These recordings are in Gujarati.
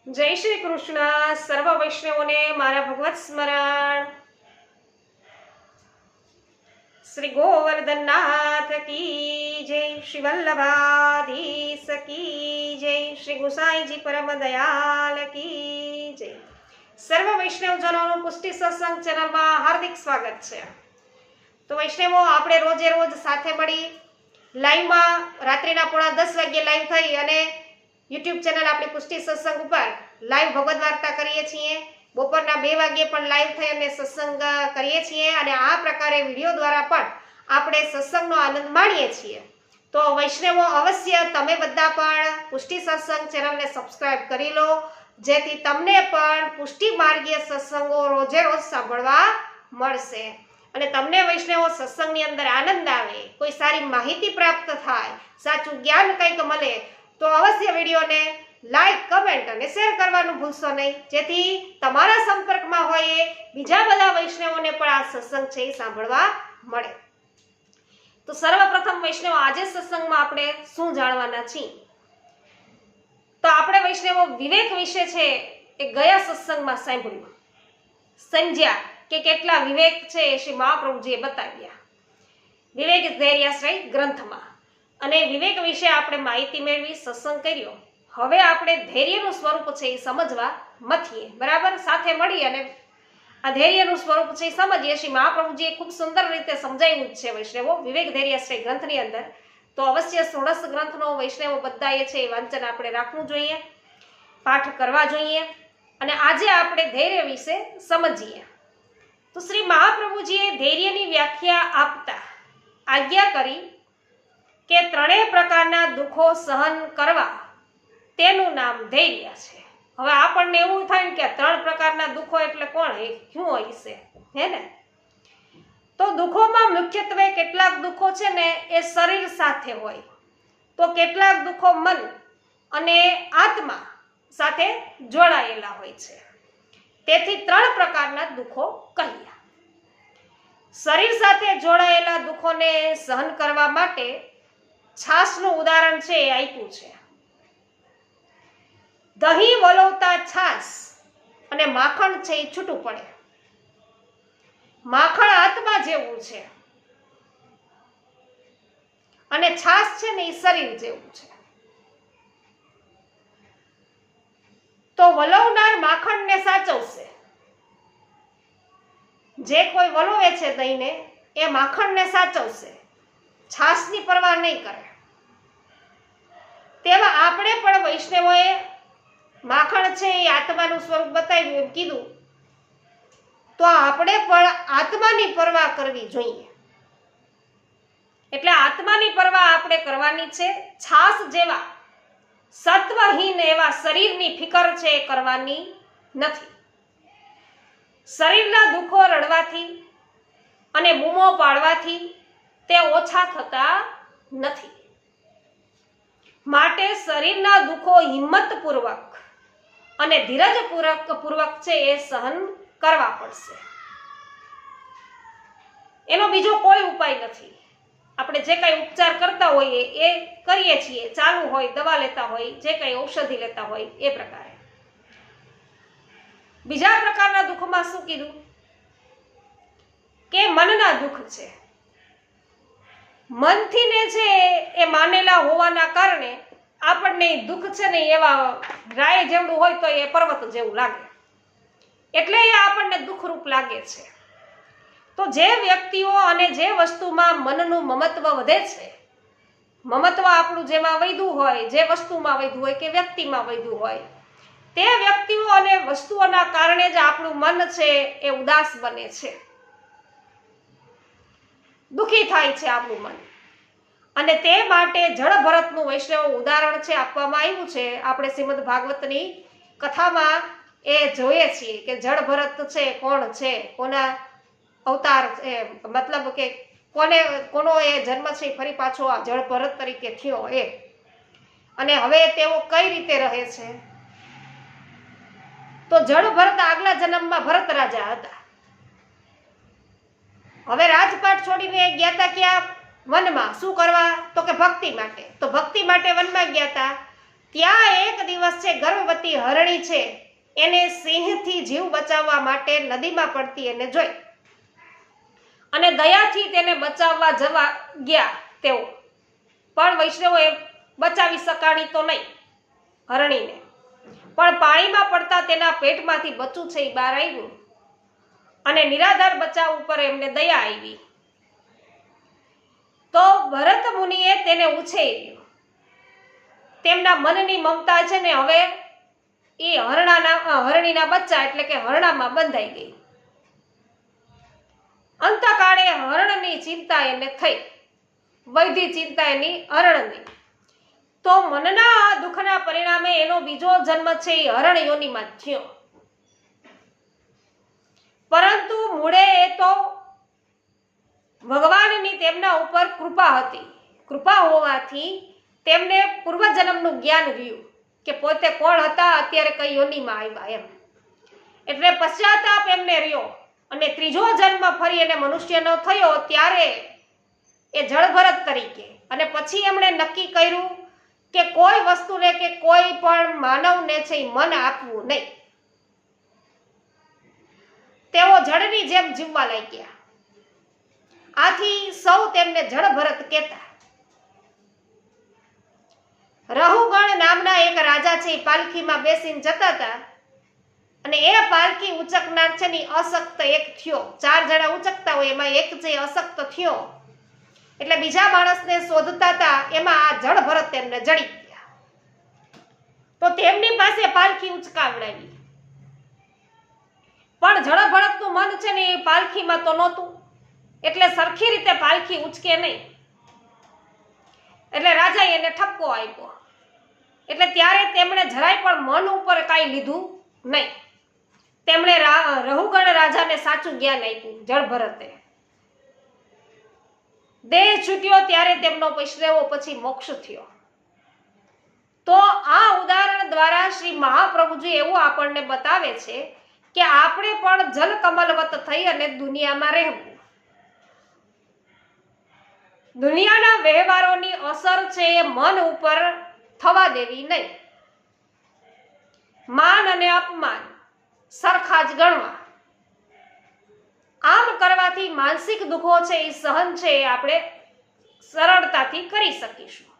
जय श्री कृष्ण। सर्व वैष्णवों ने मारा भगवत स्मरण। श्री गोवर्धन नाथ की जय, श्री वल्लभाधीश की जय, श्री गुसाई जी परम दयाल की जय। सर्व वैष्णवजनों पुष्टि सत्संग चैनल में हार्दिक स्वागत है। तो वैष्णवो आपणे रोजे रोज साथे मळी लाइव में रात्रिना 10:30 वागे लाइव थई अने यूट्यूब चैनल अपनी पुष्टि सत्संग पर लाइव भगवत वार्ता करीए छीए। बपोરના 2 वागे पण लाइव થઈ અને સત્સંગ કરીએ છીએ અને આ પ્રકારે વિડિયો દ્વારા પણ આપણે સત્સંગનો આનંદ માણીએ છીએ। તો વૈષ્ણવો અવશ્ય તમે બધા પણ પુષ્ટિ સત્સંગ ચેનલને સબસ્ક્રાઇબ કરી લો, જેથી તમને પણ પુષ્ટિ માર્ગીય સત્સંગો રોજે રોજ સાંભળવા મળશે અને તમને વૈષ્ણવો સત્સંગની અંદર આનંદ આવે, કોઈ સારી માહિતી પ્રાપ્ત થાય, સાચું જ્ઞાન કંઈક મળે तो अवश्य वीडियो ने लाइक कमेंट और शेर करवानुं भूलशो नहीं, जेथी तमारा संपर्क में होय बीजा बधा वैष्णवों ने पण आ सत्संग छे सांभळवा मळे। तो सर्वप्रथम वैष्णव आजे सत्संग में आपणे शुं जाणवाना छीए, तो आपणे वैष्णवो विवेक विषे छे ए गया सत्संग में सांभळ्युं, समझ्या के केटला विवेक छे श्री महाप्रभुजीए बताव्या विवेक धैर्याश्रय ग्रंथ में। અને વિવેક વિશે આપણે માહિતી મેળવી, સત્સંગ કર્યો। હવે આપણે ધૈર્યનું સ્વરૂપ છે એ સમજવા મથીએ, બરાબર। સાથે મળી અને આ ધૈર્યનું સ્વરૂપ છે એ સમજીએ। શ્રી મહાપ્રભુજીએ ખૂબ સુંદર રીતે સમજાવ્યું છે વૈષ્ણવો વિવેક ધૈર્યાશ્રય ગ્રંથની અંદર। તો અવશ્ય 16 ગ્રંથનો વૈષ્ણવો બધાએ છે એ વાંચન આપણે રાખવું જોઈએ, પાઠ કરવા જોઈએ અને આજે આપણે ધૈર્ય વિશે સમજીએ। તો શ્રી મહાપ્રભુજીએ ધૈર્યની વ્યાખ્યા આપતા આજ્ઞા કરી કે ત્રણેય પ્રકારના દુઃખો સહન કરવા તેનું નામ ધૈર્ય છે। હવે આપણને એવું થાય કે ત્રણ પ્રકારના દુઃખો એટલે કોણ, એ શું હોય છે, હે ને? તો દુઃખોમાં મુખ્યત્વે કેટલાક દુઃખો છે ને એ શરીર સાથે હોય, તો કેટલાક દુઃખો મન અને આત્મા સાથે જોડાયેલા હોય છે। તેથી ત્રણ પ્રકારના દુઃખો કહ્યા। શરીર સાથે જોડાયેલા દુઃખોને સહન કરવા માટે છાસનું ઉદાહરણ છે એ આપ્યું છે। દહીં વલોવતા છાસ અને માખણ છે એ છૂટું પડે। માખણ આત્મા જેવું છે અને છાસ છે ને એ શરીર જેવું છે। તો વલોવનાર માખણને સાચવશે, જે કોઈ વલોવે છે દહીંને એ માખણને સાચવશે, છાસની પરવા નહીં કરે। તેમાં આપણે પણ વૈષ્ણવોએ માખણ છે એ આત્માનું સ્વરૂપ બતાવ્યું એમ કીધું, તો આપણે પણ આત્માની પરવા કરવી જોઈએ। એટલે આત્માની પરવા આપણે કરવાની છે, છાસ જેવા સત્વહીન એવા શરીરની ફિકર છે એ કરવાની નથી। શરીરના દુઃખો રડવાથી અને બૂમો પાડવાથી તે ઓછા થતા નથી, માટે શરીરના દુઃખો હિંમતપૂર્વક અને ધીરજપૂર્વક છે એ સહન કરવા પડશે। એનો બીજો કોઈ ઉપાય નથી। આપણે જે કંઈ ઉપચાર કરતા હોઈએ એ કરીએ છીએ, ચાલુ હોય, દવા લેતા હોય, જે કંઈ ઔષધિ લેતા હોય એ પ્રકારે। બીજા પ્રકારના દુઃખમાં શું કીધું કે મનના દુઃખ છે। મનથી ને છે એ માનેલા હોવાના કારણે આપણને દુઃખ છે ને એવા રાય જેવડું હોય તો એ પર્વત જેવું લાગે, એટલે એ આપણને દુઃખરૂપ લાગે છે। તો જે વ્યક્તિઓ અને જે વસ્તુમાં મનનું મમત્વ વધે છે, મમત્વ આપણું જેમાં વધ્યું હોય, જે વસ્તુમાં વધ્યું હોય કે વ્યક્તિમાં વધ્યું હોય, તે વ્યક્તિઓ અને વસ્તુઓના કારણે જ આપણું મન છે એ ઉદાસ બને છે, દુઃખી થાય છે આપણું મન। અને તે માટે જળ ભરતનું વૈષ્ણવ ઉદાહરણ છે આપવામાં આવ્યું છે। આપણે શ્રીમદ ભાગવતની કથામાં એ જોઈએ છીએ કે જળ ભરત છે કોણ છે, કોના અવતાર છે, મતલબ કે કોનો એ જન્મ છે ફરી પાછો આ જળ ભરત તરીકે થયો એ, અને હવે તેઓ કઈ રીતે રહે છે। તો જળ ભરત આગલા જન્મમાં ભરત રાજા હતા। હવે રાજપાટ છોડીને ગયા હતા ક્યાં? વનમાં। શું કરવા? તો કે ભક્તિ માટે। તો ભક્તિ માટે વનમાં ગયા હતા, ત્યાં એક દિવસ છે ગર્ભવતી હરણી છે એને સિંહથી જીવ બચાવવા માટે નદીમાં પડતી એને જોઈ અને દયાથી તેને બચાવવા જવા ગયા તેઓ, પણ વૈષ્ણવોએ બચાવી શકાણી તો નહીં હરણીને, પણ પાણીમાં પડતા તેના પેટમાંથી બચ્ચું છે એ બહાર આવ્યું અને નિરાધાર બચ્ચા ઉપર એમને દયા આવી તો ભરત મુનિએ તેને ઉછેર્યું. તેમના મનની મમતા છે ને હવે એ હરણીના બચ્ચા એટલે કે હરણામાં બંધાઈ ગઈ. અંતકાળે હરણની ચિંતા એને થઈ, વૈધી ચિંતા એની હરણની. તો મનના દુઃખના પરિણામે એનો બીજો જન્મ છે એ હરણ યોનિમાં થયો. પરંતુ મૂળે એ તો ભગવાનની તેમના ઉપર કૃપા હતી. કૃપા હોવાથી તેમને પૂર્વજન્મનું જ્ઞાન રહ્યું કે પોતે કોણ હતા, અત્યારે કઈ યોનિમાં આવ્યા એમ. એટલે પશ્ચાતાપ એમને રહ્યો અને ત્રીજો જન્મ ફરી એને મનુષ્યનો થયો ત્યારે એ જળભરત તરીકે. અને પછી એમણે નક્કી કર્યું કે કોઈ વસ્તુને કે કોઈ પણ માનવને છે મન આપવું નહીં. તેઓ જળની જેમ જીવવા લાગ્યા. આથી સૌ તેમને જળભરત કહેતા. રહુગણ નામના એક રાજા છે પાલખીમાં બેસીને જતા હતા અને એ પાલખી ઉચકનાર છે ને અશક્ત એક થયો. 4 જણા ઉચકતા હોય એમાં એક જે અશક્ત થયો એટલે બીજા માણસને શોધતા હતા એમાં આ જળભરત તેમને જડી ગયા. તો તેમની પાસે પાલખી ઉચકાવડાવી, પણ જળભરતનું મન છે ને એ પાલખીમાં તો નહોતું એટલે સરખી રીતે પાલખી ઉચકે નહીં. એટલે રાજાએ એને ઠપકો આપ્યો. એટલે ત્યારે તેમણે જરાય પણ મન ઉપર કાંઈ લીધું નહીં. તેમણે રહુગણ રાજાને સાચું જ્ઞાન આપ્યું. જળભરતે દેહ છૂટ્યો ત્યારે તેમનો વૈષ્ણવો પછી મોક્ષ થયો. તો આ ઉદાહરણ દ્વારા શ્રી મહાપ્રભુજી એવું આપણને બતાવે છે કે આપણે પણ જલકમલવત થઈ અને દુનિયામાં રહેવું. દુનિયાના વ્યવહારોની અસર છે એ મન ઉપર થવા દેવી નહીં. માન અને અપમાન સરખા જ ગણવા. આમ કરવાથી માનસિક દુઃખો છે એ સહન છે એ આપણે સરળતાથી કરી શકીશું.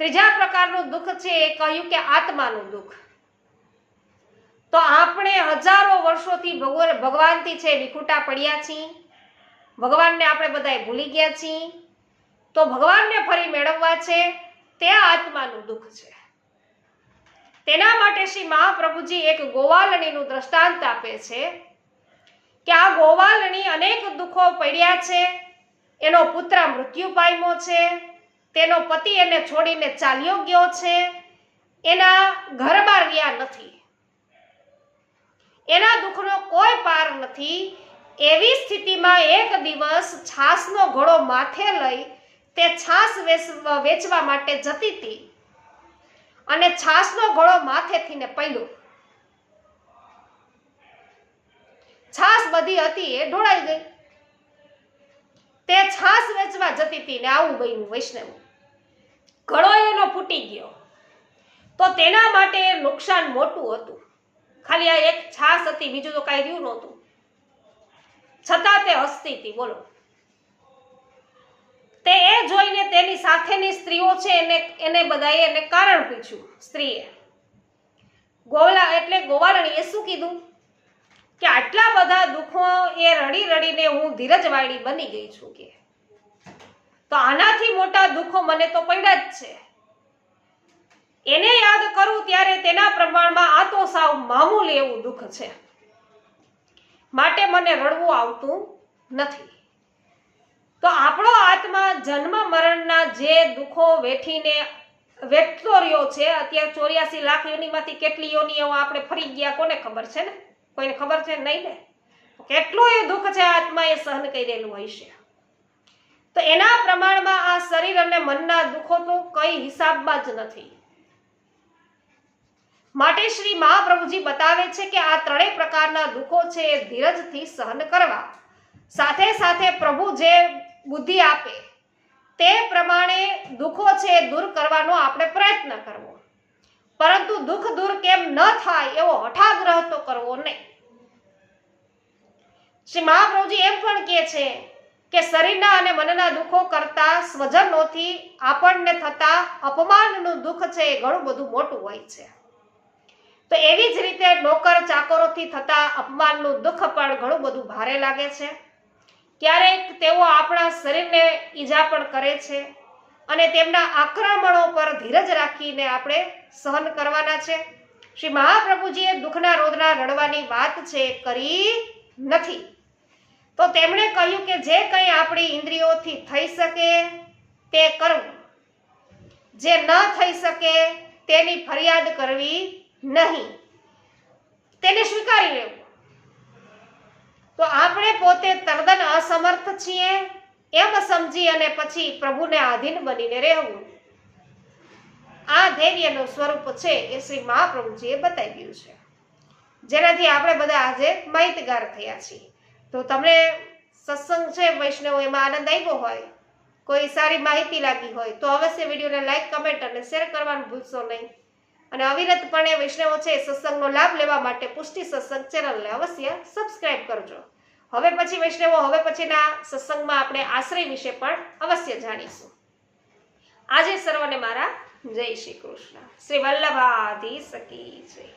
ત્રીજા પ્રકારનું દુઃખ છે એ કહ્યું કે આત્માનું દુઃખ. તો આપણે હજારો વર્ષોથી ભગવાનથી છે વિખૂટા પડ્યા છીએ. ભગવાનને આપણે બધાએ ભૂલી ગયા છીએ. તો ભગવાનને ફરી મેળવવા છે તે આત્માનું દુઃખ છે. તેના માટે શ્રી મહાપ્રભુજી એક ગોવાલણીનું દ્રષ્ટાંત આપે છે કે આ ગોવાલણી અનેક દુઃખો પડ્યા છે. એનો પુત્ર મૃત્યુ પામ્યો છે, તેનો પતિ એને છોડીને ચાલ્યો ગયો છે, એના ઘરમાં રહ્યા નથી, એના દુઃખનો કોઈ પાર નથી. એવી સ્થિતિમાં એક દિવસ છાસનો ઘડો માથે લઈ તે છાસ વેચવા માટે જતી હતી અને છાસનો ઘડો માથેથી ને પડ્યો. છાસ બધી હતી એ ઢોળાઈ ગઈ. તે છાસ વેચવા જતી હતી ને આવું બન્યું. વૈષ્ણવ ઘડો એનો ફૂટી ગયો. તો તેના માટે નુકસાન મોટું હતું. ખાલી આ એક છાસ હતી, બીજું તો કાંઈ રહ્યું નહોતું. છતાં તે હસતી હતી. બોલો, તે એ જોઈને તેની સાથેની સ્ત્રીઓ છે એને બધાએ એને કારણ પૂછ્યું. સ્ત્રીએ ગોવાલણીએ શું કીધું કે આટલા બધા દુઃખો એ રડી રડીને હું ધીરજવાળી બની ગઈ છું કે તો આનાથી મોટા દુઃખો મને તો પડ્યા જ છે. એને યાદ કરું ત્યારે તેના પ્રમાણમાં આ તો સાવ મામૂલી એવું દુઃખ છે, માટે મને રડવું આવતું નથી. તો આપણો આત્મા જન્મ મરણના જે દુઃખો વેઠતો રહ્યો છે. અત્યારે 84 લાખ યોનીમાંથી કેટલી યોનીઓ આપણે ફરી ગયા કોને ખબર છે ને? કોઈને ખબર છે નહીં ને. કેટલું એ દુઃખ છે આત્માએ સહન કરેલું હોય છે. તો એના પ્રમાણમાં આ શરીર અને મનના દુઃખો તો કઈ હિસાબમાં જ નથી. માટે શ્રી મહાપ્રભુજી બતાવે છે કે આ ત્રણેય પ્રકારના દુઃખો છે એ ધીરજથી સહન કરવા. સાથે સાથે પ્રભુ જે બુદ્ધિ આપે તે પ્રમાણે દુઃખો છે એ દૂર કરવાનો આપણે પ્રયત્ન કરવો, પરંતુ દુઃખ દૂર કેમ ન થાય એવો હઠાગ્રહ તો કરવો નહીં. શ્રી મહાપ્રભુજી એમ પણ કહે છે કે શરીરના અને મનના દુઃખો કરતા સ્વજનોથી આપણને થતા અપમાનનું દુઃખ છે એ ઘણું બધું મોટું હોય છે. તો એવી જ રીતે નોકર ચાકરોથી થતા અપમાનનું દુઃખ પણ ઘણું બધું ભારે લાગે છે. ક્યારેક તેઓ આપણા શરીરને ઈજા પણ કરે છે અને તેમના આક્રમણો પર ધીરજ રાખીને આપણે સહન કરવાના છે. શ્રી મહાપ્રભુજીએ દુઃખના રોદના રડવાની વાત છે કરી નથી. તો તેમણે કહ્યું કે જે કંઈ આપણી ઇન્દ્રિયોથી થઈ શકે તે કરવું, જે ન થઈ શકે તેની ફરિયાદ કરવી નહીં, તેને સ્વીકારી લેવું. તો આપણે પોતે તદ્દન અસમર્થ છીએ એમ સમજી અને પછી પ્રભુને આધીન બનીને રહેવું, આ ધૈર્યનું સ્વરૂપ છે એ શ્રી મહાપ્રભુજીએ બતાવ્યું છે, જેનાથી આપણે બધા આજે માહિતગાર થયા છીએ. તો તમને સત્સંગ છે વૈષ્ણવ એમાં આનંદ આવ્યો હોય, કોઈ સારી માહિતી લાગી હોય તો અવશ્ય વિડીયોને લાઈક, કમેન્ટ અને શેર કરવાનું ભૂલશો નહીં. અને અવિરતપણે વૈષ્ણવો છે સત્સંગનો લાભ લેવા માટે પુષ્ટિ સત્સંગ ચેનલને અવશ્ય સબસ્ક્રાઇબ કરજો. હવે પછી વૈષ્ણવો, હવે પછીના સત્સંગમાં આપણે આશ્રય વિશે પણ અવશ્ય જાણીશું. આજે સર્વને મારા જય શ્રી કૃષ્ણ. શ્રી વલ્લભાધીશ કી જય.